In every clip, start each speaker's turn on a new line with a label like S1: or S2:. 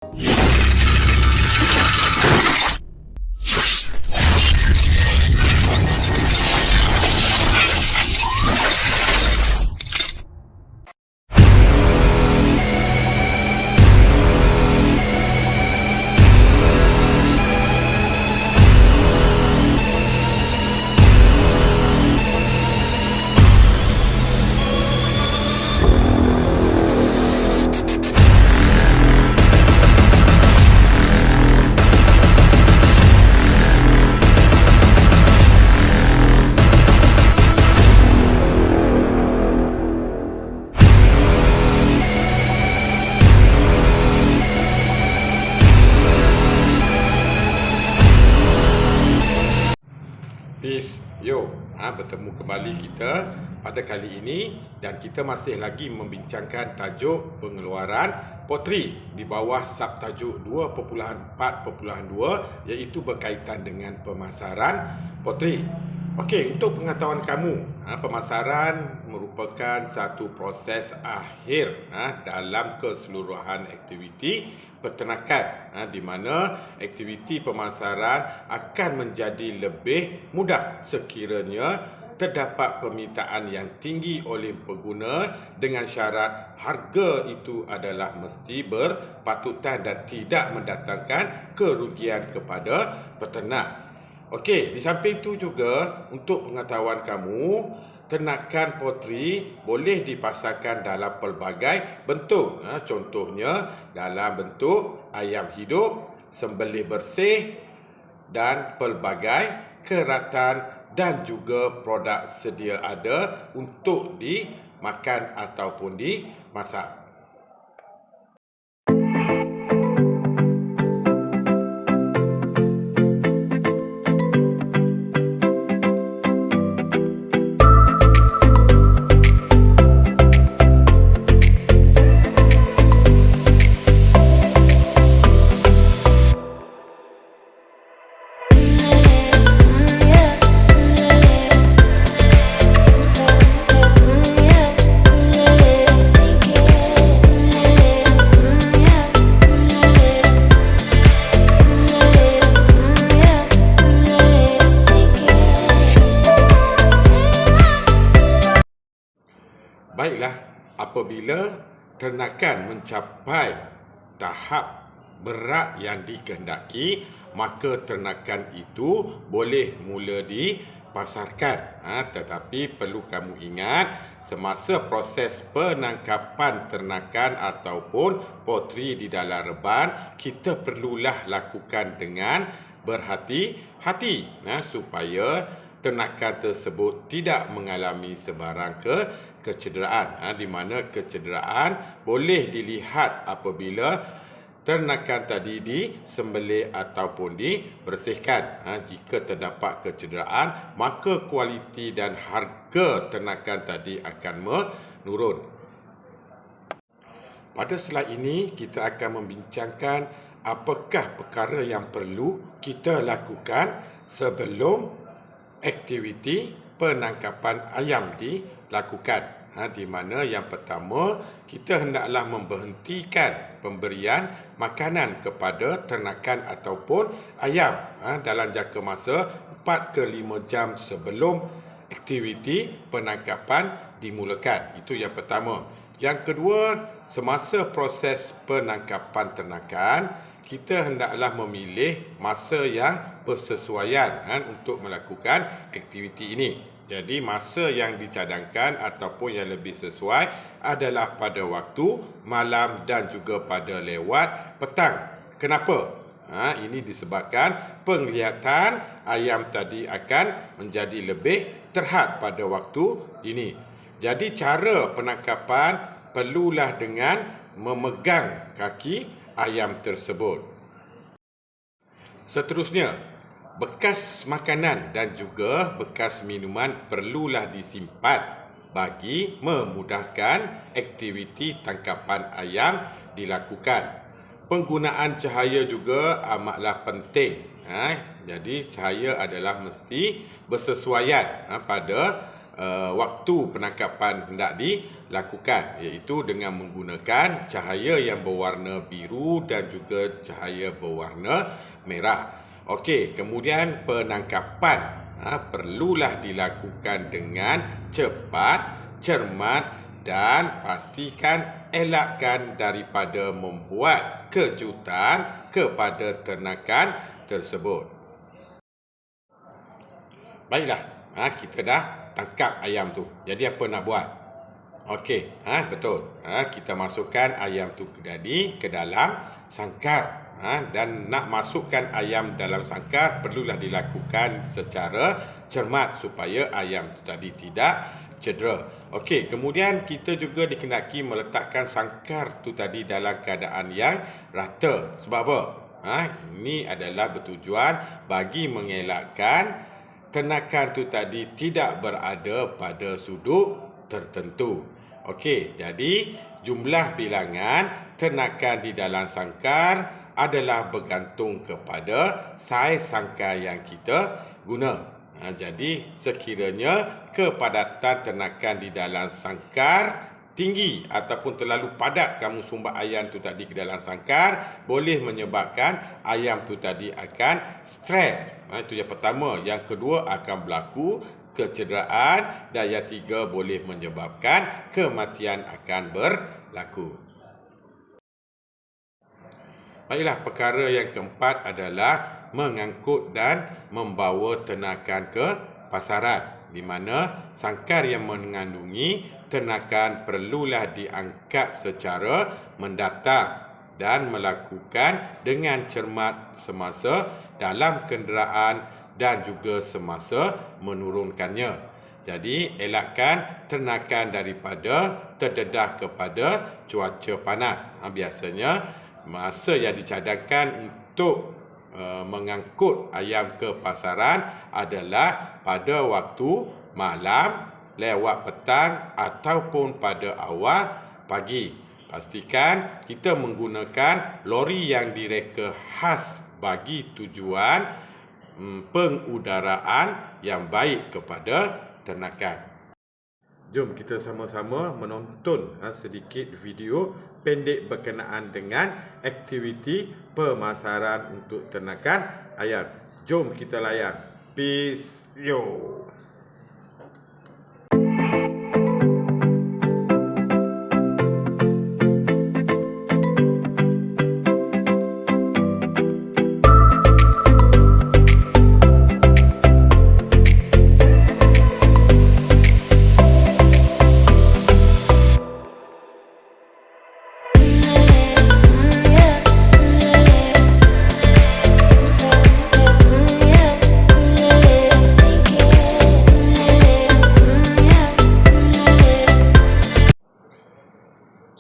S1: Peace, bertemu kembali kita pada kali ini dan kita masih lagi membincangkan tajuk pengeluaran potri di bawah subtajuk 2.4.2 iaitu berkaitan dengan pemasaran potri. Okey, untuk pengetahuan kamu, pemasaran merupakan satu proses akhir dalam keseluruhan aktiviti peternakan, di mana aktiviti pemasaran akan menjadi lebih mudah sekiranya terdapat permintaan yang tinggi oleh pengguna dengan syarat harga itu adalah mesti berpatutan dan tidak mendatangkan kerugian kepada peternak. Okey, di samping itu juga untuk pengetahuan kamu, ternakan potri boleh dipasarkan dalam pelbagai bentuk. Contohnya dalam bentuk ayam hidup, sembelih bersih dan pelbagai keratan dan juga produk sedia ada untuk dimakan ataupun dimasak. Baiklah, apabila ternakan mencapai tahap berat yang dikehendaki, maka ternakan itu boleh mula dipasarkan. Tetapi perlu kamu ingat, semasa proses penangkapan ternakan ataupun potri di dalam reban, kita perlulah lakukan dengan berhati-hati supaya ternakan tersebut tidak mengalami sebarang kecederaan, di mana kecederaan boleh dilihat apabila ternakan tadi disembelih ataupun dibersihkan. Jika terdapat kecederaan, maka kualiti dan harga ternakan tadi akan menurun. Pada slide ini kita akan membincangkan apakah perkara yang perlu kita lakukan sebelum aktiviti penangkapan ayam dilakukan. Di mana yang pertama, kita hendaklah memberhentikan pemberian makanan kepada ternakan ataupun ayam dalam jangka masa 4 ke 5 jam sebelum aktiviti penangkapan dimulakan. Itu yang pertama. Yang kedua, semasa proses penangkapan ternakan, kita hendaklah memilih masa yang bersesuaian untuk melakukan aktiviti ini. Jadi masa yang dicadangkan ataupun yang lebih sesuai adalah pada waktu malam dan juga pada lewat petang. Kenapa? Ini disebabkan penglihatan ayam tadi akan menjadi lebih terhad pada waktu ini. Jadi cara penangkapan perlulah dengan memegang kaki ayam tersebut. Seterusnya, bekas makanan dan juga bekas minuman perlulah disimpan bagi memudahkan aktiviti tangkapan ayam dilakukan. Penggunaan cahaya juga amatlah penting. Jadi cahaya adalah mesti bersesuaian pada waktu penangkapan hendak dilakukan, iaitu dengan menggunakan cahaya yang berwarna biru dan juga cahaya berwarna merah. Okey, kemudian penangkapan perlulah dilakukan dengan cepat, cermat dan pastikan elakkan daripada membuat kejutan kepada ternakan tersebut. Baiklah, kita dah tangkap ayam tu. Jadi apa nak buat? Okey, betul. Kita masukkan ayam tu tadi ke dalam sangkar. Dan nak masukkan ayam dalam sangkar perlulah dilakukan secara cermat supaya ayam tu tadi tidak cedera. Okey, kemudian kita juga dikenaki meletakkan sangkar tu tadi dalam keadaan yang rata. Sebab apa? Ini adalah bertujuan bagi mengelakkan ternakan tu tadi tidak berada pada sudut tertentu. Okey, jadi jumlah bilangan ternakan di dalam sangkar adalah bergantung kepada saiz sangkar yang kita guna. Jadi sekiranya kepadatan ternakan di dalam sangkar tinggi ataupun terlalu padat kamu sumbat ayam tu tadi ke dalam sangkar, boleh menyebabkan ayam tu tadi akan stres. Itu yang pertama. Yang kedua, akan berlaku kecederaan, dan yang tiga, boleh menyebabkan kematian akan berlaku. Baiklah, perkara yang keempat adalah mengangkut dan membawa ternakan ke pasaran, di mana sangkar yang mengandungi ternakan perlulah diangkat secara mendatar dan melakukan dengan cermat semasa dalam kenderaan dan juga semasa menurunkannya. Jadi, elakkan ternakan daripada terdedah kepada cuaca panas. Biasanya, masa yang dicadangkan untuk mengangkut ayam ke pasaran adalah pada waktu malam, lewat petang ataupun pada awal pagi. Pastikan kita menggunakan lori yang direka khas bagi tujuan pengudaraan yang baik kepada ternakan. Jom kita sama-sama menonton sedikit video pendek berkenaan dengan aktiviti pemasaran untuk ternakan ayam. Jom kita layan. Peace, yo.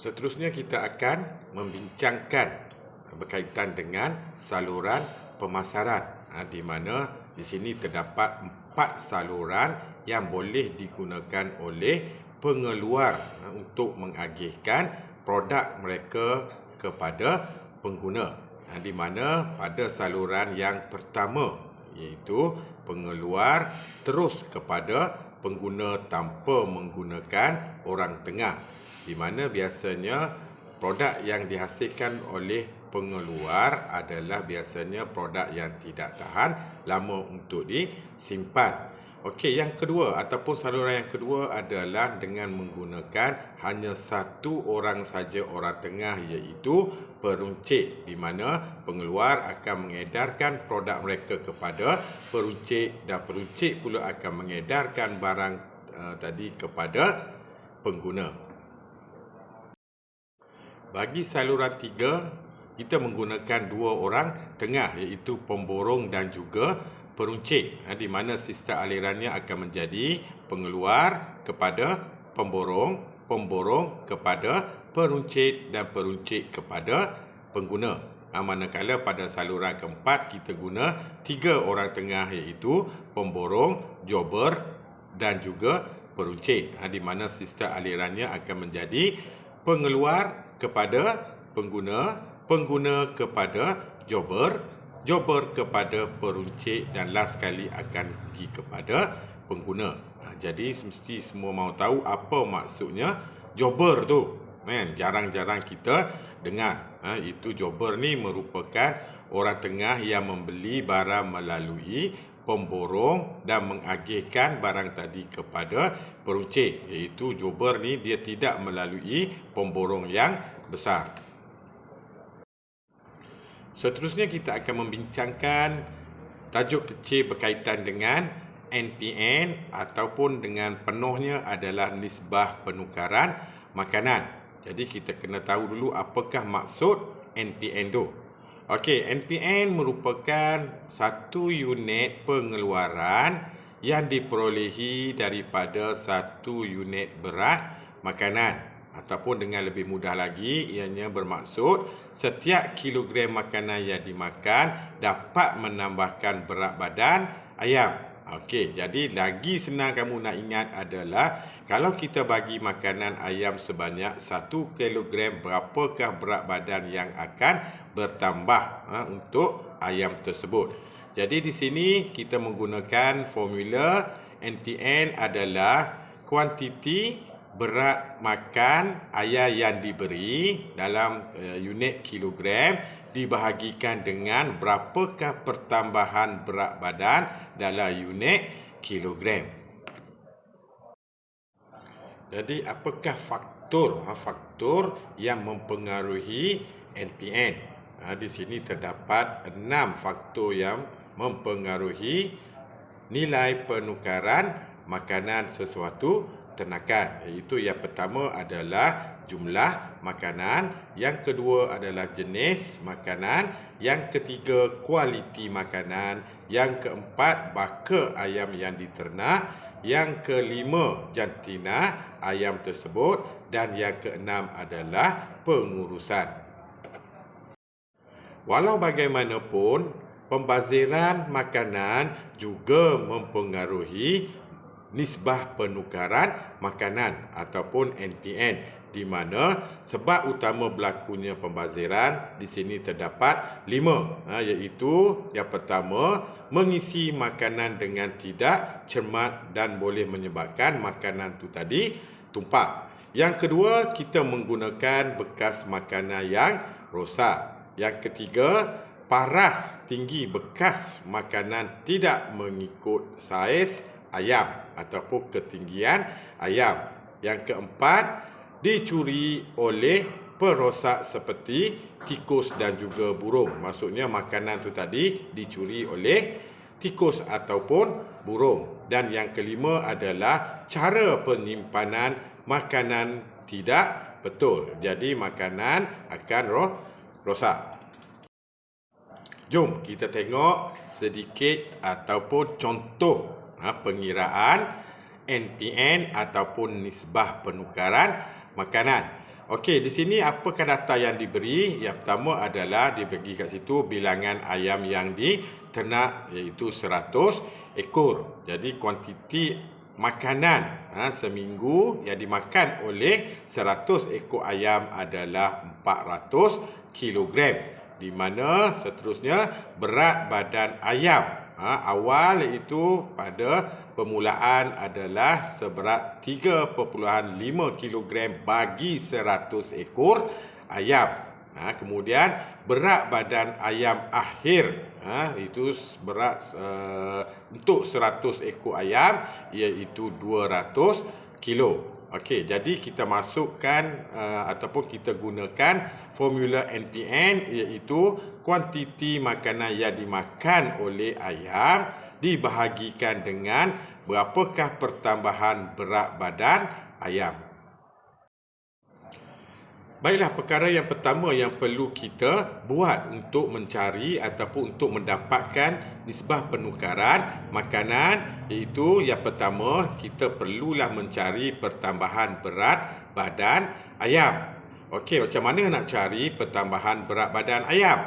S1: Seterusnya kita akan membincangkan berkaitan dengan saluran pemasaran, di mana di sini terdapat 4 saluran yang boleh digunakan oleh pengeluar untuk mengagihkan produk mereka kepada pengguna. Di mana pada saluran yang pertama, iaitu pengeluar terus kepada pengguna tanpa menggunakan orang tengah, di mana biasanya produk yang dihasilkan oleh pengeluar adalah biasanya produk yang tidak tahan lama untuk disimpan. Okey, yang kedua ataupun saluran yang kedua adalah dengan menggunakan hanya satu orang saja orang tengah, iaitu peruncit, di mana pengeluar akan mengedarkan produk mereka kepada peruncit dan peruncit pula akan mengedarkan barang tadi kepada pengguna. Bagi saluran 3, kita menggunakan 2 orang tengah, iaitu pemborong dan juga peruncit, di mana sistem alirannya akan menjadi pengeluar kepada pemborong, pemborong kepada peruncit dan peruncit kepada pengguna. Manakala pada saluran keempat kita guna 3 orang tengah, iaitu pemborong, jobber dan juga peruncit, di mana sistem alirannya akan menjadi pengeluar kepada pengguna, pengguna kepada jobber, jobber kepada peruncit dan last sekali akan pergi kepada pengguna. Jadi mesti semua mahu tahu apa maksudnya jobber tu. Jarang-jarang kita dengar. Itu jobber ni merupakan orang tengah yang membeli barang melalui pemborong dan mengagihkan barang tadi kepada peruncit. Iaitu jobber ni dia tidak melalui pemborong yang besar. Seterusnya kita akan membincangkan tajuk kecil berkaitan dengan NPN ataupun dengan penuhnya adalah nisbah penukaran makanan. Jadi kita kena tahu dulu apakah maksud NPN tu. Okey, NPN merupakan satu unit pengeluaran yang diperolehi daripada satu unit berat makanan. Ataupun dengan lebih mudah lagi, ianya bermaksud setiap kilogram makanan yang dimakan dapat menambahkan berat badan ayam. Okey, jadi lagi senang kamu nak ingat adalah kalau kita bagi makanan ayam sebanyak 1 kilogram, berapakah berat badan yang akan bertambah untuk ayam tersebut. Jadi di sini kita menggunakan formula NPN adalah kuantiti berat makan ayam yang diberi dalam unit kilogram dibahagikan dengan berapakah pertambahan berat badan dalam unit kilogram. Jadi apakah faktor yang mempengaruhi NPN? Di sini terdapat 6 faktor yang mempengaruhi nilai penukaran makanan sesuatu ternakan. Iaitu yang pertama adalah jumlah makanan, yang kedua adalah jenis makanan, yang ketiga kualiti makanan, yang keempat baka ayam yang diternak, yang kelima jantina ayam tersebut, dan yang keenam adalah pengurusan. Walau bagaimanapun, pembaziran makanan juga mempengaruhi nisbah penukaran makanan ataupun NPN, di mana sebab utama berlakunya pembaziran di sini terdapat 5, iaitu yang pertama, mengisi makanan dengan tidak cermat dan boleh menyebabkan makanan tu tadi tumpah. Yang kedua, kita menggunakan bekas makanan yang rosak. Yang ketiga, paras tinggi bekas makanan tidak mengikut saiz ayam ataupun ketinggian ayam. Yang keempat, dicuri oleh perosak seperti tikus dan juga burung. Maksudnya makanan tu tadi dicuri oleh tikus ataupun burung. Dan yang kelima adalah cara penyimpanan makanan tidak betul. Jadi makanan akan rosak. Jom kita tengok sedikit ataupun contoh pengiraan NPN ataupun nisbah penukaran makanan. Okey, di sini apakah data yang diberi? Yang pertama adalah dibagi kat situ bilangan ayam yang diternak, iaitu 100 ekor. Jadi kuantiti makanan seminggu yang dimakan oleh 100 ekor ayam adalah 400 kilogram. Di mana seterusnya berat badan ayam awal iaitu pada permulaan adalah seberat 3.5 kg bagi 100 ekor ayam. Kemudian berat badan ayam akhir itu berat untuk 100 ekor ayam iaitu 200 kilo. Okey, jadi kita masukkan ataupun kita gunakan formula NPN, iaitu kuantiti makanan yang dimakan oleh ayam dibahagikan dengan berapakah pertambahan berat badan ayam. Baiklah, perkara yang pertama yang perlu kita buat untuk mencari ataupun untuk mendapatkan nisbah penukaran makanan, iaitu yang pertama, kita perlulah mencari pertambahan berat badan ayam. Okey, macam mana nak cari pertambahan berat badan ayam?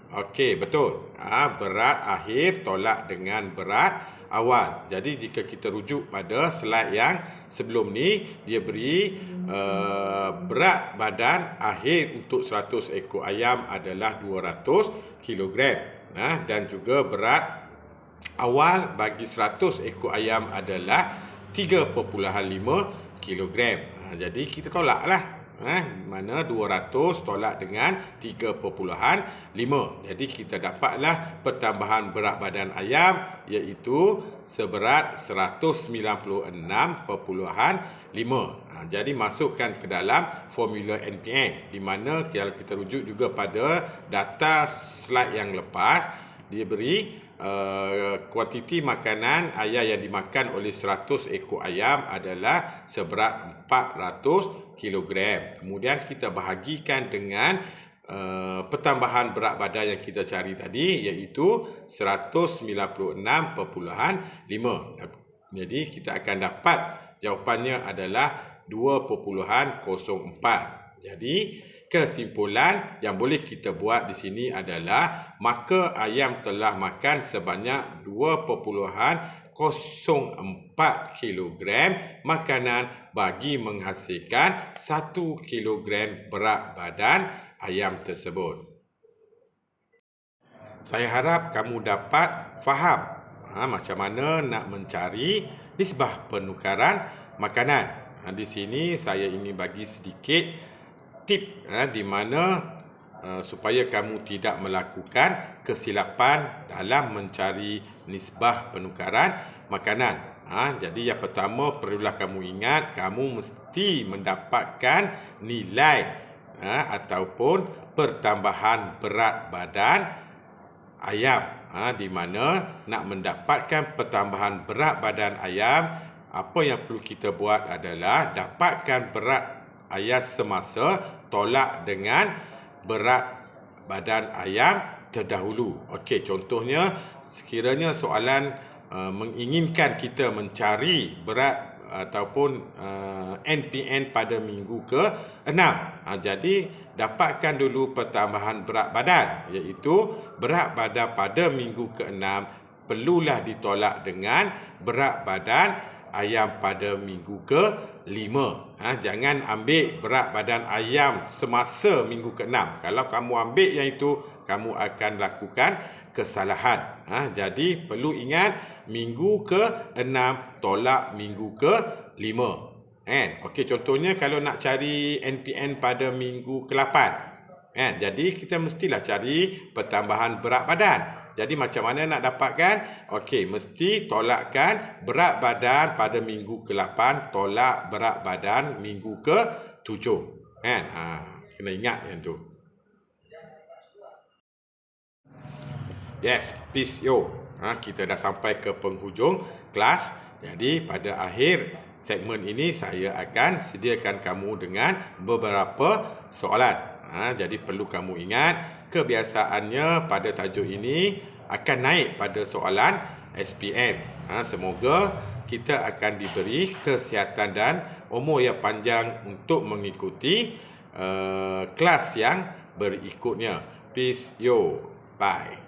S1: Okey, betul. Berat akhir tolak dengan berat awal. Jadi jika kita rujuk pada slide yang sebelum ni, dia beri berat badan akhir untuk 100 ekor ayam adalah 200 kg. Dan juga berat awal bagi 100 ekor ayam adalah 3.5 kilogram. Jadi kita tolaklah. Mana 200 tolak dengan 3.5. Jadi kita dapatlah pertambahan berat badan ayam iaitu seberat 196.5. Jadi masukkan ke dalam formula NPN, di mana kalau kita rujuk juga pada data slide yang lepas, dia beri kuantiti makanan ayam yang dimakan oleh 100 ekor ayam adalah seberat 400 kilogram. Kemudian kita bahagikan dengan pertambahan berat badan yang kita cari tadi iaitu 196.5. Jadi kita akan dapat jawapannya adalah 2.04. Jadi kesimpulan yang boleh kita buat di sini adalah maka ayam telah makan sebanyak 2.04 kilogram makanan bagi menghasilkan 1 kilogram berat badan ayam tersebut. Saya harap kamu dapat faham macam mana nak mencari nisbah penukaran makanan. Di sini saya ingin bagi sedikit tip di mana supaya kamu tidak melakukan kesilapan dalam mencari nisbah penukaran makanan. Jadi yang pertama perlulah kamu ingat, kamu mesti mendapatkan nilai ataupun pertambahan berat badan ayam. Di mana nak mendapatkan pertambahan berat badan ayam, apa yang perlu kita buat adalah dapatkan berat ayam semasa tolak dengan berat badan ayam terdahulu. Okey, contohnya sekiranya soalan menginginkan kita mencari berat ataupun NPN pada minggu ke-6. Jadi dapatkan dulu pertambahan berat badan iaitu berat badan pada minggu ke-6 perlulah ditolak dengan berat badan ayam pada minggu ke-5. Jangan ambil berat badan ayam semasa minggu ke-6. Kalau kamu ambil yang itu, kamu akan lakukan kesalahan. Jadi perlu ingat minggu ke-6 tolak minggu ke-5. Okey, contohnya kalau nak cari NPN pada minggu ke-8. Jadi kita mestilah cari pertambahan berat badan. Jadi macam mana nak dapatkan? Okey, mesti tolakkan berat badan pada minggu ke-8 tolak berat badan minggu ke-7. Kena ingat yang tu. Yes, peace yo. Kita dah sampai ke penghujung kelas. Jadi pada akhir segmen ini saya akan sediakan kamu dengan beberapa soalan. Jadi perlu kamu ingat, kebiasaannya pada tajuk ini akan naik pada soalan SPM. Semoga kita akan diberi kesihatan dan umur yang panjang untuk mengikuti kelas yang berikutnya. Peace yo. Bye.